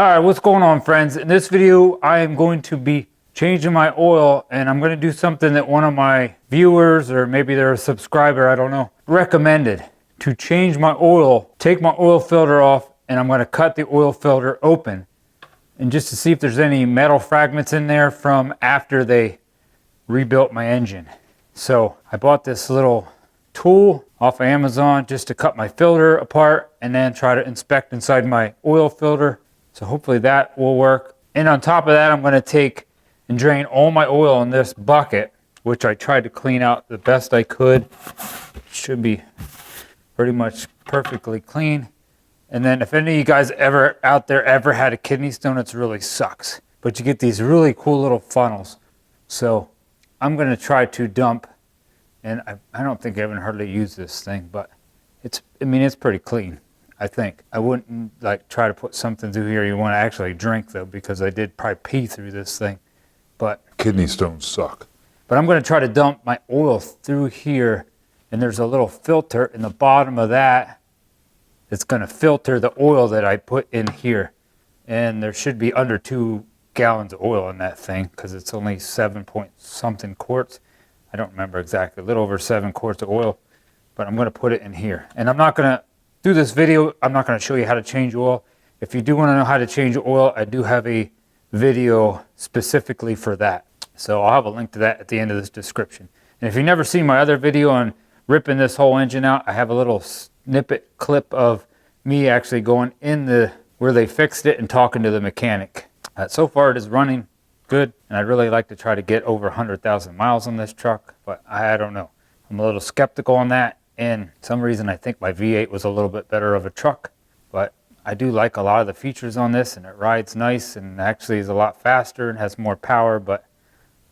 Alright, what's going on, friends? In this video, I am going to be changing my oil, and I'm going to do something that one of my viewers, or maybe they're a subscriber, I don't know, recommended. To change my oil, take my oil filter off, and I'm going to cut the oil filter open. And just to see if there's any metal fragments in there from after they rebuilt my engine. So I bought this little tool off of Amazon just to cut my filter apart and then try to inspect inside my oil filter. So hopefully that will work. And on top of that, I'm going to take and drain all my oil in this bucket, which I tried to clean out the best I could. It should be pretty much perfectly clean. And then if any of you guys ever out there ever had a kidney stone, it really sucks. But you get these really cool little funnels. So I'm going to try to dump, and I don't think I haven't hardly used this thing, but it's pretty clean. I think. I wouldn't like try to put something through here you want to actually drink though, because I did probably pee through this thing. But kidney stones suck. But I'm going to try to dump my oil through here, and there's a little filter in the bottom of that that's going to filter the oil that I put in here. And there should be under 2 gallons of oil in that thing because it's only 7 point something quarts. I don't remember exactly, a little over 7 quarts of oil. But I'm going to put it in here. And I'm not going to do this video, I'm not going to show you how to change oil. If you do want to know how to change oil, I do have a video specifically for that. So I'll have a link to that at the end of this description. And if you've never seen my other video on ripping this whole engine out, I have a little snippet clip of me actually going in where they fixed it and talking to the mechanic. So far it is running good, and I'd really like to try to get over 100,000 miles on this truck, but I don't know. I'm a little skeptical on that. And for some reason I think my V8 was a little bit better of a truck, but I do like a lot of the features on this, and it rides nice and actually is a lot faster and has more power, but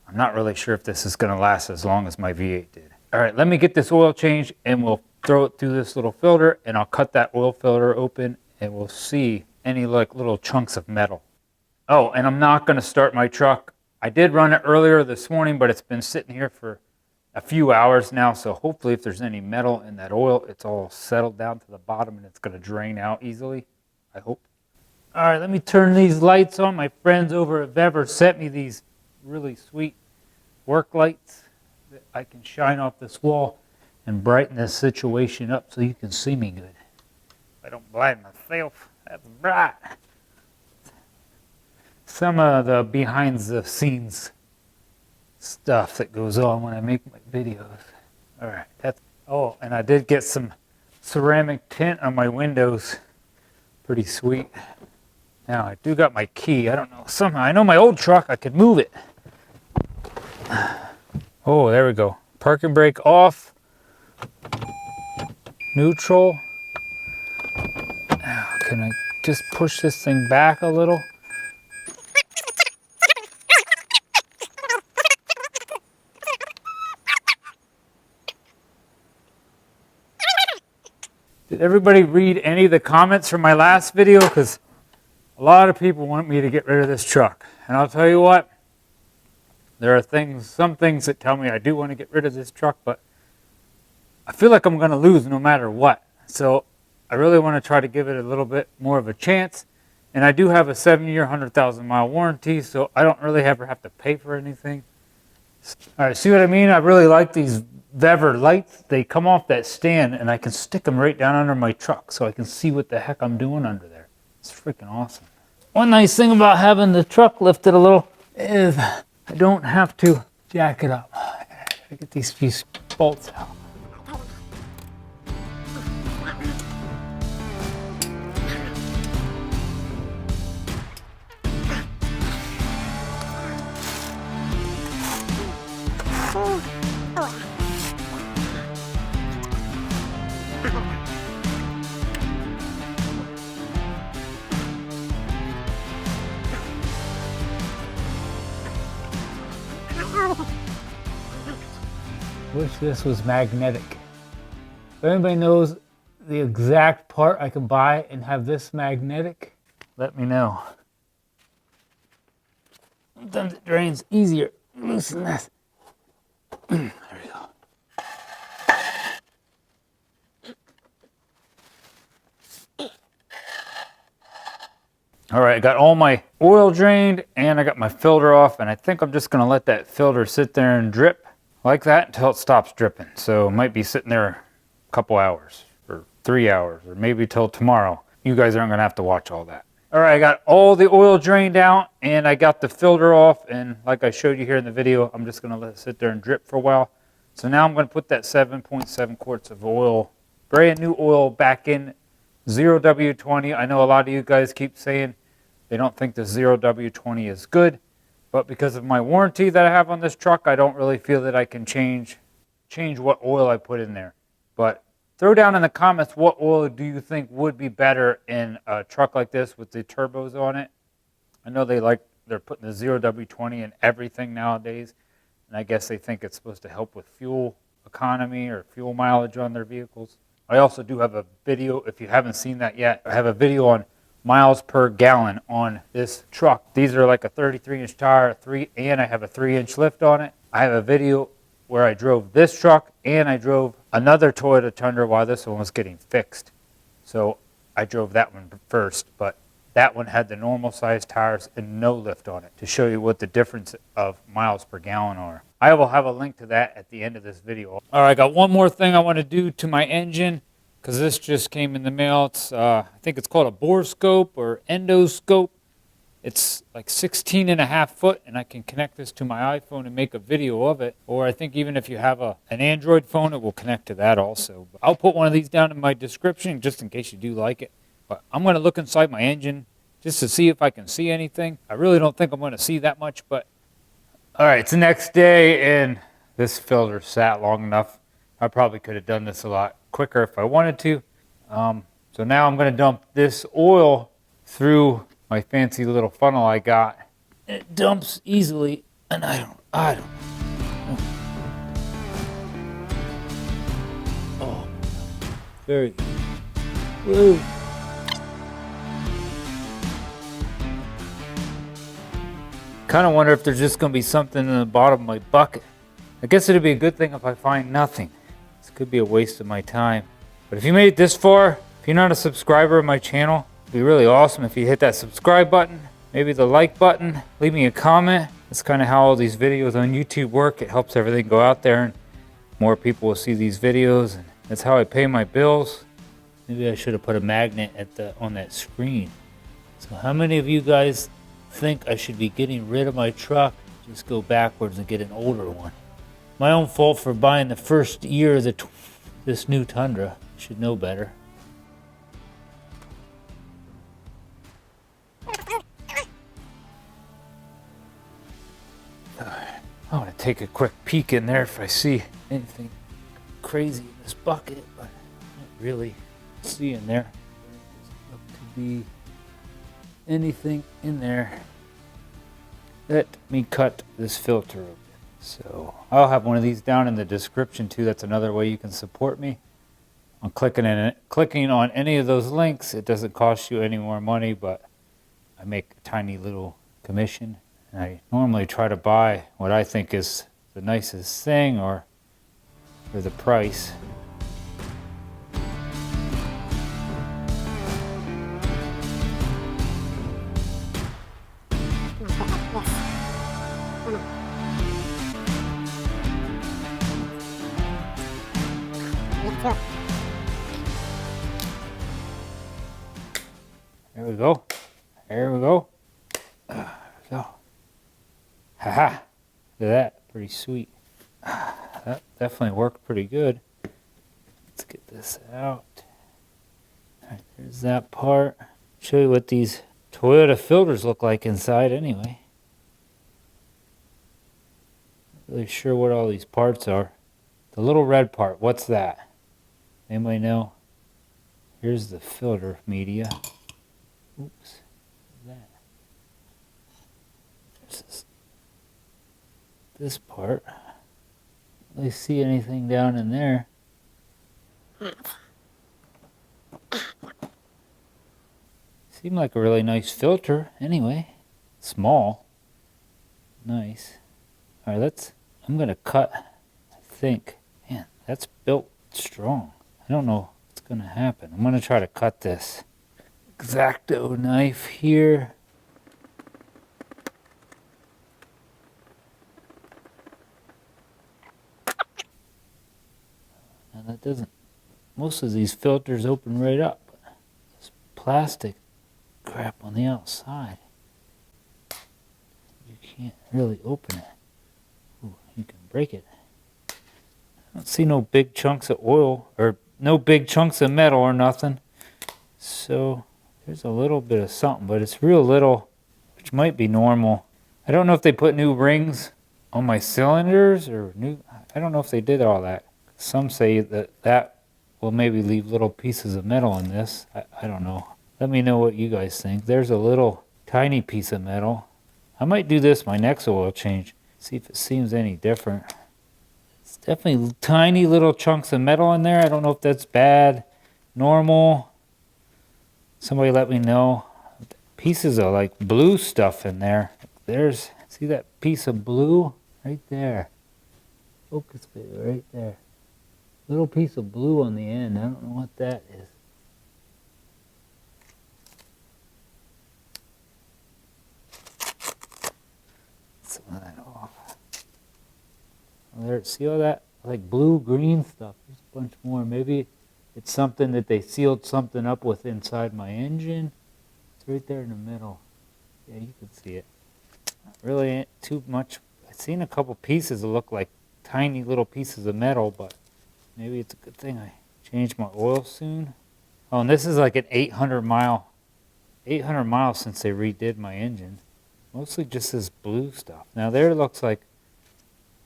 I'm not really sure if this is going to last as long as my V8 did. All right, let me get this oil changed and we'll throw it through this little filter, and I'll cut that oil filter open and we'll see any like little chunks of metal. Oh, and I'm not going to start my truck. I did run it earlier this morning, but it's been sitting here for a few hours now, so hopefully if there's any metal in that oil, it's all settled down to the bottom and it's going to drain out easily, I hope. All right, let me turn these lights on. My friends over at Vever sent me these really sweet work lights that I can shine off this wall and brighten this situation up so you can see me good. I don't blind myself. That's bright. Some of the behind the scenes stuff that goes on when I make my videos. All right, oh, and I did get some ceramic tint on my windows. Pretty sweet. Now I do got my key. I don't know, somehow I know my old truck, I could move it. Oh, there we go. Parking brake off. Neutral. Now, can I just push this thing back a little? Did everybody read any of the comments from my last video? Because a lot of people want me to get rid of this truck. And I'll tell you what, there are some things that tell me I do want to get rid of this truck, but I feel like I'm going to lose no matter what. So I really want to try to give it a little bit more of a chance. And I do have a 7-year, 100,000 mile warranty, so I don't really ever have to pay for anything. All right, see what I mean? I really like these Vever lights. They come off that stand and I can stick them right down under my truck so I can see what the heck I'm doing under there. It's freaking awesome. One nice thing about having the truck lifted a little is I don't have to jack it up. I gotta get these few bolts out. Wish this was magnetic. If anybody knows the exact part I can buy and have this magnetic, let me know. Sometimes it drains easier. Loosen this. There we go. All right, I got all my oil drained and I got my filter off, and I think I'm just gonna let that filter sit there and drip like that until it stops dripping. So it might be sitting there a couple hours or 3 hours or maybe till tomorrow. You guys aren't gonna have to watch all that. All right, I got all the oil drained out and I got the filter off, and like I showed you here in the video, I'm just gonna let it sit there and drip for a while. So now I'm gonna put that 7.7 quarts of oil, brand new oil, back in 0W20. I know a lot of you guys keep saying they don't think the 0W20 is good, but because of my warranty that I have on this truck, I don't really feel that I can change what oil I put in there. But throw down in the comments, what oil do you think would be better in a truck like this with the turbos on it? I know they're putting the 0W20 in everything nowadays, and I guess they think it's supposed to help with fuel economy or fuel mileage on their vehicles. I also do have a video, if you haven't seen that yet, I have a video on miles per gallon on this truck. These are like a 33-inch tire, and I have a 3-inch lift on it. I have a video where I drove this truck and I drove another Toyota Tundra while this one was getting fixed. So I drove that one first, but that one had the normal size tires and no lift on it to show you what the difference of miles per gallon are. I will have a link to that at the end of this video. All right, I got one more thing I want to do to my engine because this just came in the mail. It's I think it's called a borescope or endoscope. It's like 16.5 foot, and I can connect this to my iPhone and make a video of it. Or I think even if you have an Android phone, it will connect to that also. But I'll put one of these down in my description just in case you do like it. But I'm going to look inside my engine just to see if I can see anything. I really don't think I'm going to see that much, but all right, it's the next day, and this filter sat long enough. I probably could have done this a lot quicker if I wanted to. So now I'm going to dump this oil through my fancy little funnel I got. It dumps easily, and I don't. Oh, very woo. Kind of wonder if there's just going to be something in the bottom of my bucket. I guess it'd be a good thing if I find nothing. This could be a waste of my time. But if you made it this far, if you're not a subscriber of my channel, it'd be really awesome if you hit that subscribe button, maybe the like button, leave me a comment. That's kind of how all these videos on YouTube work. It helps everything go out there and more people will see these videos, and that's how I pay my bills. Maybe I should have put a magnet on that screen. So how many of you guys think I should be getting rid of my truck, just go backwards and get an older one? My own fault for buying the first year of this new Tundra. Should know better. I want to take a quick peek in there if I see anything crazy in this bucket, but I don't really see in there. Doesn't look to be anything in there. Let me cut this filter open. So I'll have one of these down in the description too. That's another way you can support me. On clicking on any of those links, it doesn't cost you any more money, but I make a tiny little commission. And I normally try to buy what I think is the nicest thing or for the price. There we go. There we go. There we go. Haha. Look at that. Pretty sweet. That definitely worked pretty good. Let's get this out. Alright, there's that part. Show you what these Toyota filters look like inside anyway. Not really sure what all these parts are. The little red part, what's that? Anybody know? Here's the filter media. Oops. What's that? There's this part. Don't really see anything down in there. Seemed like a really nice filter anyway. Small. Nice. Alright, I'm gonna cut, I think. Man, that's built strong. I don't know what's gonna happen. I'm gonna try to cut this. X-Acto knife here. Now that doesn't, most of these filters open right up. This plastic crap on the outside, you can't really open it. Ooh, you can break it. I don't see no big chunks of oil or no big chunks of metal or nothing. So there's a little bit of something, but it's real little, which might be normal. I don't know if they put new rings on my cylinders or new, I don't know if they did all that. Some say that will maybe leave little pieces of metal in this. I don't know. Let me know what you guys think. There's a little tiny piece of metal. I might do this my next oil change. See if it seems any different. It's definitely tiny little chunks of metal in there. I don't know if that's bad, normal. Somebody let me know. Pieces of like blue stuff in there. There's, see that piece of blue right there? Focus it right there. Little piece of blue on the end. I don't know what that is. Some of that off. There, see all that like blue green stuff? There's a bunch more. Maybe it's something that they sealed something up with inside my engine. It's right there in the middle. Yeah, you can see it. Not really too much. I've seen a couple pieces that look like tiny little pieces of metal, but maybe it's a good thing I change my oil soon. Oh, and this is like an 800 miles since they redid my engine. Mostly just this blue stuff. Now there looks like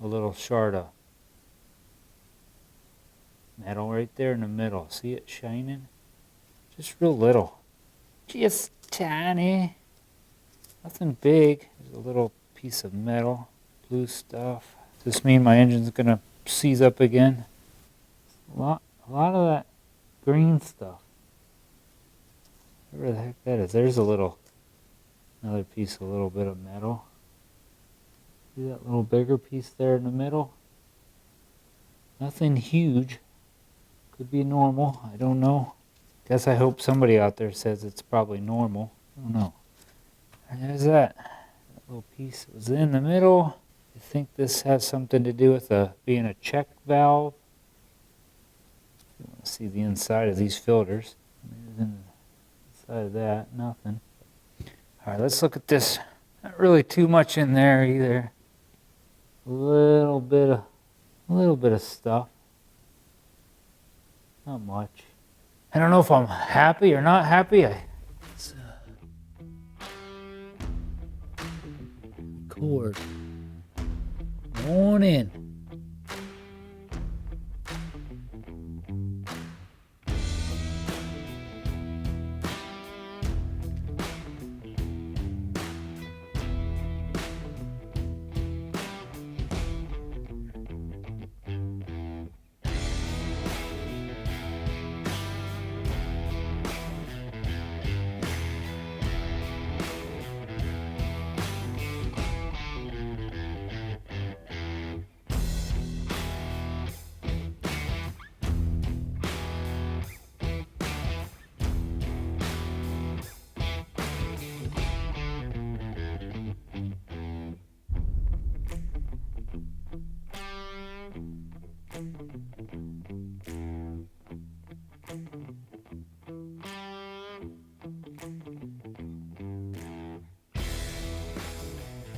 a little shard of metal right there in the middle. See it shining? Just real little. Just tiny. Nothing big. There's a little piece of metal. Blue stuff. Does this mean my engine's gonna seize up again? A lot of that green stuff. Whatever the heck that is. There's another piece, a little bit of metal. See that little bigger piece there in the middle? Nothing huge. Could be normal. I don't know. Guess I hope somebody out there says it's probably normal. I don't know. And there's that. That little piece was in the middle. I think this has something to do with being a check valve. You want to see the inside of these filters. Inside of that, nothing. All right, let's look at this. Not really too much in there either. A little bit of stuff. Not much. I don't know if I'm happy or not happy. Cord. On in.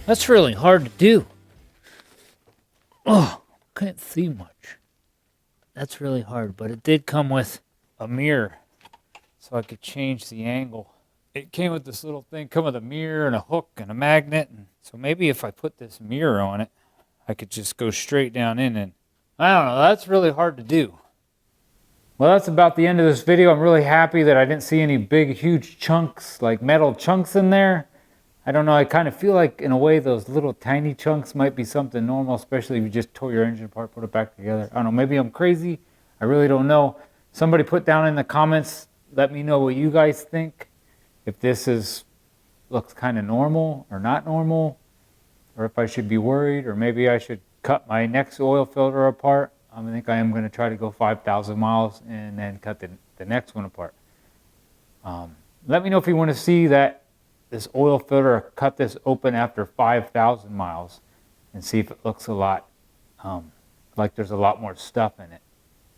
That's really hard to do. Oh, couldn't see much. That's really hard, but it did come with a mirror, so I could change the angle. It came with this little thing, come with a mirror and a hook and a magnet, and so maybe if I put this mirror on it, I could just go straight down in, and I don't know, that's really hard to do. Well, that's about the end of this video. I'm really happy that I didn't see any big, huge chunks, like metal chunks in there. I don't know, I kind of feel like, in a way, those little tiny chunks might be something normal, especially if you just tore your engine apart, put it back together. I don't know, maybe I'm crazy. I really don't know. Somebody put down in the comments, let me know what you guys think. If this looks kind of normal or not normal, or if I should be worried, or maybe I should cut my next oil filter apart. I think I am going to try to go 5,000 miles and then cut the next one apart. Let me know if you want to see that this oil filter, cut this open after 5,000 miles and see if it looks a lot like there's a lot more stuff in it.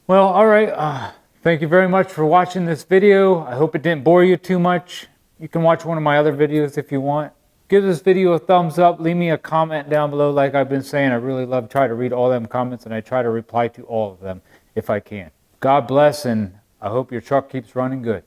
Well, all right. Thank you very much for watching this video. I hope it didn't bore you too much. You can watch one of my other videos if you want. Give this video a thumbs up. Leave me a comment down below. Like I've been saying, I really love trying to read all them comments, and I try to reply to all of them if I can. God bless, and I hope your truck keeps running good.